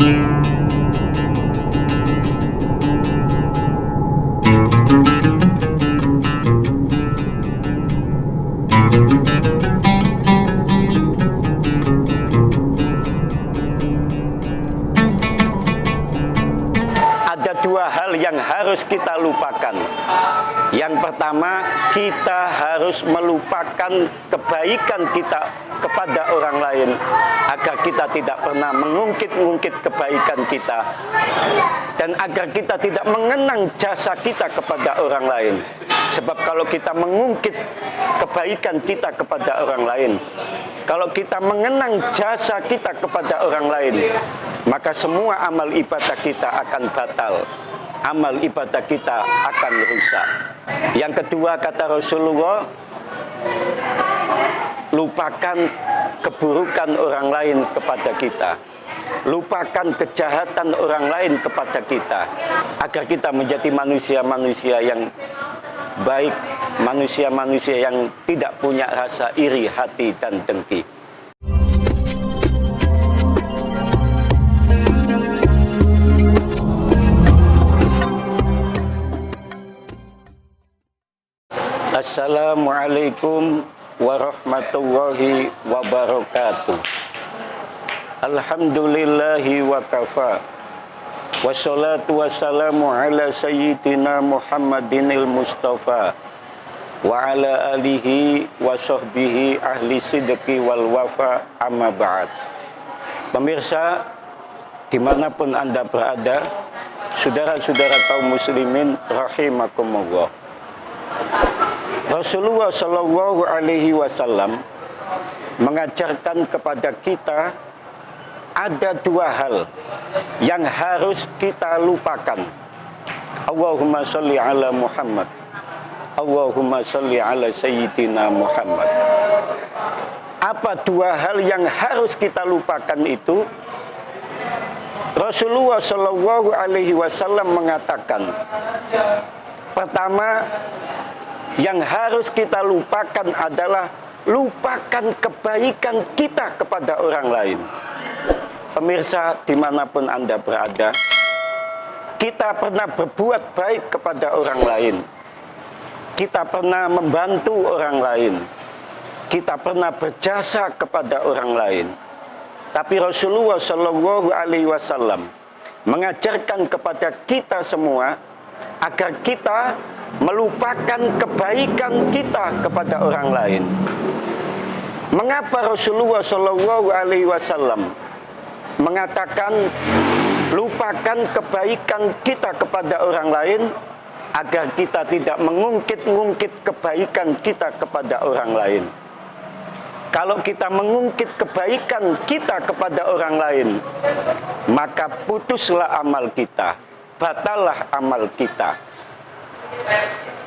Ada dua hal yang harus kita lupakan. Yang pertama, kita harus melupakan kebaikan kita kepada orang lain agar kita tidak pernah mengungkit-ungkit kebaikan kita, dan agar kita tidak mengenang jasa kita kepada orang lain. Sebab kalau kita mengungkit kebaikan kita kepada orang lain, kalau kita mengenang jasa kita kepada orang lain, maka semua amal ibadah kita akan batal, amal ibadah kita akan rusak. Yang kedua, kata Rasulullah, lupakan keburukan orang lain kepada kita, lupakan kejahatan orang lain kepada kita, agar kita menjadi manusia-manusia yang baik, manusia-manusia yang tidak punya rasa iri hati dan dengki. Assalamualaikum warahmatullahi wabarakatuh. Alhamdulillahi wa kafa. Wassalatu wassalamu ala sayyidina Muhammadinil Mustafa wa ala alihi wa sahbihi ahli sidqi wal wafa, amma ba'd. Pemirsa, dimanapun Anda berada, saudara-saudara kaum muslimin rahimakumullah, Rasulullah Shallallahu Alaihi Wasallam mengajarkan kepada kita ada dua hal yang harus kita lupakan. Allahumma sholli ala Muhammad, Allahumma sholli ala Sayyidina Muhammad. Apa dua hal yang harus kita lupakan itu? Rasulullah Shallallahu Alaihi Wasallam mengatakan, pertama, yang harus kita lupakan adalah lupakan kebaikan kita kepada orang lain. Pemirsa, dimanapun Anda berada, kita pernah berbuat baik kepada orang lain, kita pernah membantu orang lain, kita pernah berjasa kepada orang lain. Tapi Rasulullah Shallallahu Alaihi Wasallam mengajarkan kepada kita semua agar kita melupakan kebaikan kita kepada orang lain. Mengapa Rasulullah Shallallahu Alaihi Wasallam mengatakan lupakan kebaikan kita kepada orang lain, agar kita tidak mengungkit-ungkit kebaikan kita kepada orang lain? Kalau kita mengungkit kebaikan kita kepada orang lain, maka putuslah amal kita, batallah amal kita.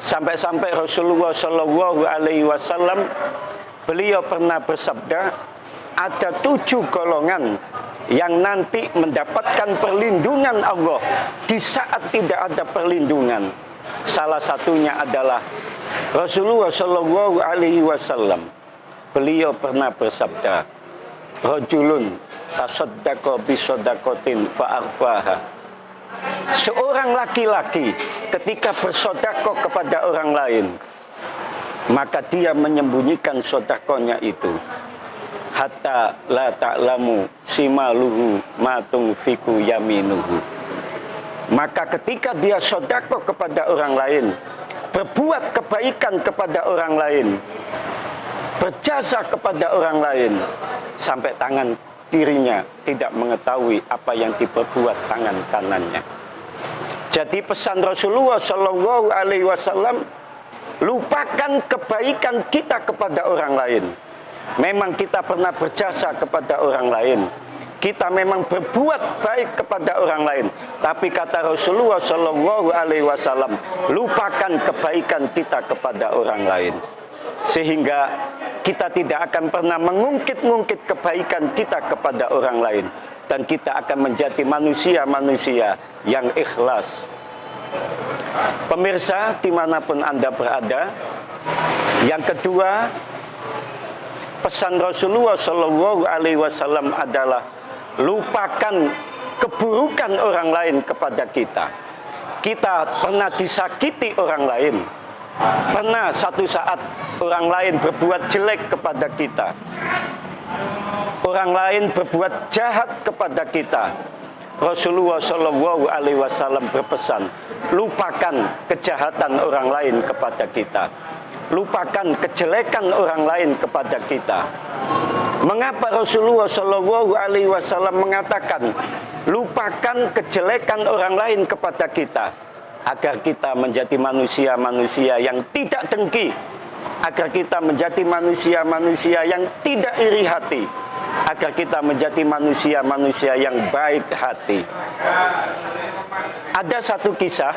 Sampai-sampai Rasulullah Shallallahu Alaihi Wasallam, beliau pernah bersabda, ada 7 golongan yang nanti mendapatkan perlindungan Allah di saat tidak ada perlindungan. Salah satunya adalah Rasulullah Shallallahu Alaihi Wasallam. Beliau pernah bersabda, rajulun tasaddaqa bisodakotin fa'arfaha. Seorang laki-laki ketika bersodakoh kepada orang lain, maka dia menyembunyikan sodakohnya itu, hatta la ta'lamu simaluhu ma tunfiqu yaminuhu. Maka ketika dia sodakoh kepada orang lain, berbuat kebaikan kepada orang lain, berjasa kepada orang lain, sampai tangan kirinya tidak mengetahui apa yang diperbuat tangan kanannya. Jadi pesan Rasulullah Shallallahu Alaihi Wasallam, lupakan kebaikan kita kepada orang lain. Memang kita pernah berjasa kepada orang lain, kita memang berbuat baik kepada orang lain, tapi kata Rasulullah Shallallahu Alaihi Wasallam, lupakan kebaikan kita kepada orang lain, sehingga kita tidak akan pernah mengungkit-ungkit kebaikan kita kepada orang lain, dan kita akan menjadi manusia-manusia yang ikhlas. Pemirsa, dimanapun Anda berada, yang kedua, pesan Rasulullah Shallallahu Alaihi Wasallam adalah lupakan keburukan orang lain kepada kita. Kita pernah disakiti orang lain, pernah satu saat orang lain berbuat jelek kepada kita, orang lain berbuat jahat kepada kita. Rasulullah Shallallahu Alaihi Wasallam berpesan, lupakan kejahatan orang lain kepada kita, lupakan kejelekan orang lain kepada kita. Mengapa Rasulullah Shallallahu Alaihi Wasallam mengatakan lupakan kejelekan orang lain kepada kita? Agar kita menjadi manusia-manusia yang tidak dengki, agar kita menjadi manusia-manusia yang tidak iri hati, agar kita menjadi manusia-manusia yang baik hati. Ada satu kisah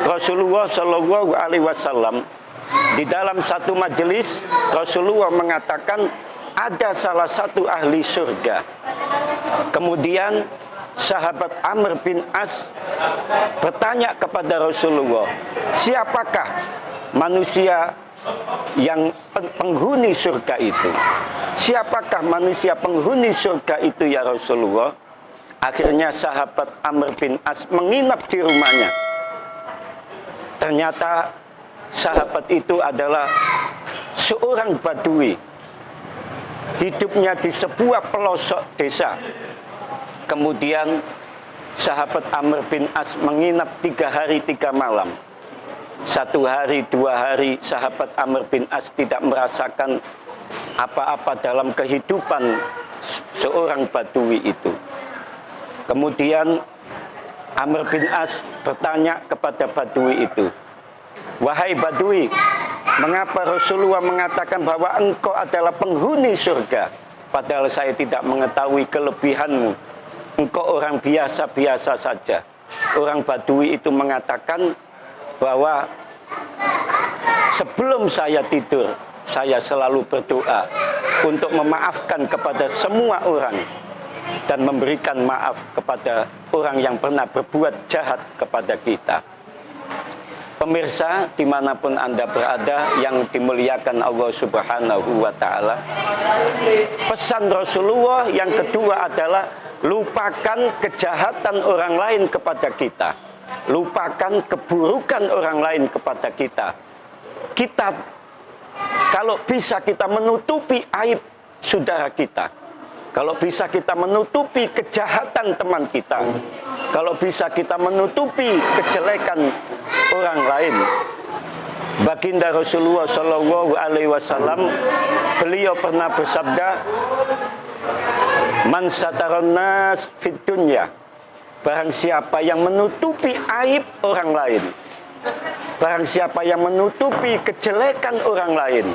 Rasulullah Shallallahu Alaihi Wasallam di dalam satu majelis. Rasulullah mengatakan ada salah satu ahli surga. Kemudian sahabat Amr bin As bertanya kepada Rasulullah, siapakah manusia yang penghuni surga itu? Siapakah manusia penghuni surga itu ya Rasulullah? Akhirnya sahabat Amr bin As menginap di rumahnya. Ternyata sahabat itu adalah seorang Badui, hidupnya di sebuah pelosok desa. Kemudian sahabat Amr bin As menginap 3 hari 3 malam. 1 hari 2 hari sahabat Amr bin As tidak merasakan apa-apa dalam kehidupan seorang Badui itu. Kemudian Amr bin As bertanya kepada Badui itu, wahai Badui, mengapa Rasulullah mengatakan bahwa engkau adalah penghuni surga, padahal saya tidak mengetahui kelebihanmu? Engkau orang biasa-biasa saja. Orang Badui itu mengatakan bahwa sebelum saya tidur, saya selalu berdoa untuk memaafkan kepada semua orang dan memberikan maaf kepada orang yang pernah berbuat jahat kepada kita. Pemirsa dimanapun Anda berada yang dimuliakan Allah Subhanahu wa Ta'ala, pesan Rasulullah yang kedua adalah lupakan kejahatan orang lain kepada kita, lupakan keburukan orang lain kepada kita. Kita kalau bisa kita menutupi aib saudara kita, kalau bisa kita menutupi kejahatan teman kita, kalau bisa kita menutupi kejelekan orang lain. Baginda Rasulullah Shallallahu Alaihi Wasallam, beliau pernah bersabda, man sataron nas fid dunya, barang siapa yang menutupi aib orang lain, barang siapa yang menutupi kejelekan orang lain,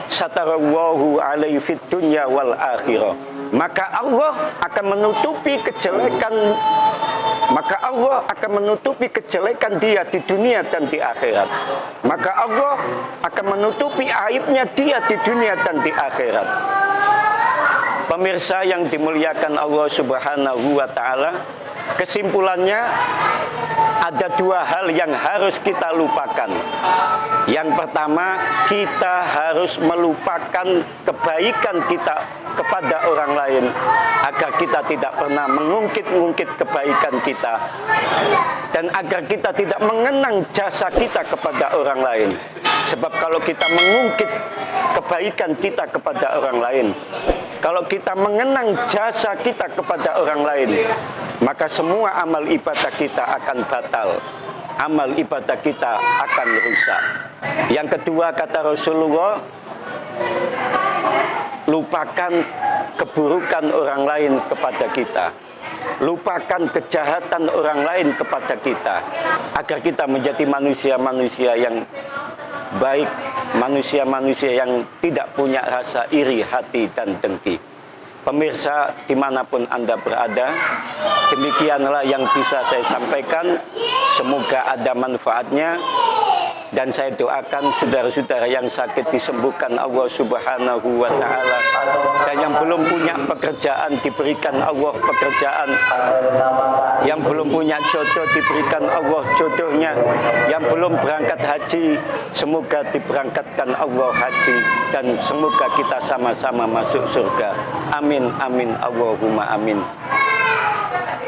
satarallahu alaihi fid dunya wal akhirah, maka Allah akan menutupi kejelekan, maka Allah akan menutupi kejelekan dia di dunia dan di akhirat. Maka Allah akan menutupi aibnya dia di dunia dan di akhirat. Pemirsa yang dimuliakan Allah Subhanahu wa Ta'ala, kesimpulannya ada 2 hal yang harus kita lupakan. Yang pertama, kita harus melupakan kebaikan kita kepada orang lain agar kita tidak pernah mengungkit-ungkit kebaikan kita, dan agar kita tidak mengenang jasa kita kepada orang lain. Sebab kalau kita mengungkit kebaikan kita kepada orang lain, kalau kita mengenang jasa kita kepada orang lain, maka semua amal ibadah kita akan batal, amal ibadah kita akan rusak. Yang kedua, kata Rasulullah, lupakan keburukan orang lain kepada kita, lupakan kejahatan orang lain kepada kita, agar kita menjadi manusia-manusia yang baik, manusia-manusia yang tidak punya rasa iri hati dan dengki. Pemirsa dimanapun Anda berada, demikianlah yang bisa saya sampaikan. Semoga ada manfaatnya. Dan saya doakan saudara-saudara yang sakit disembuhkan Allah Subhanahu wa Ta'ala, dan yang belum punya pekerjaan diberikan Allah pekerjaan, yang belum punya jodoh diberikan Allah jodohnya, yang belum berangkat haji semoga diberangkatkan Allah haji, dan semoga kita sama-sama masuk surga. Amin amin Allahumma amin.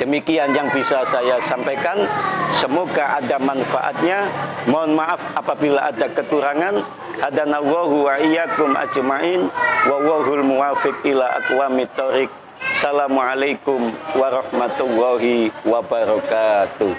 Demikian yang bisa saya sampaikan. Semoga ada manfaatnya. Mohon maaf apabila ada kekurangan. Hadanallahu wa iyyakum ajma'in. Wallahul muwaffiq ila aqwamit thoriq. Assalamualaikum warahmatullahi wabarakatuh.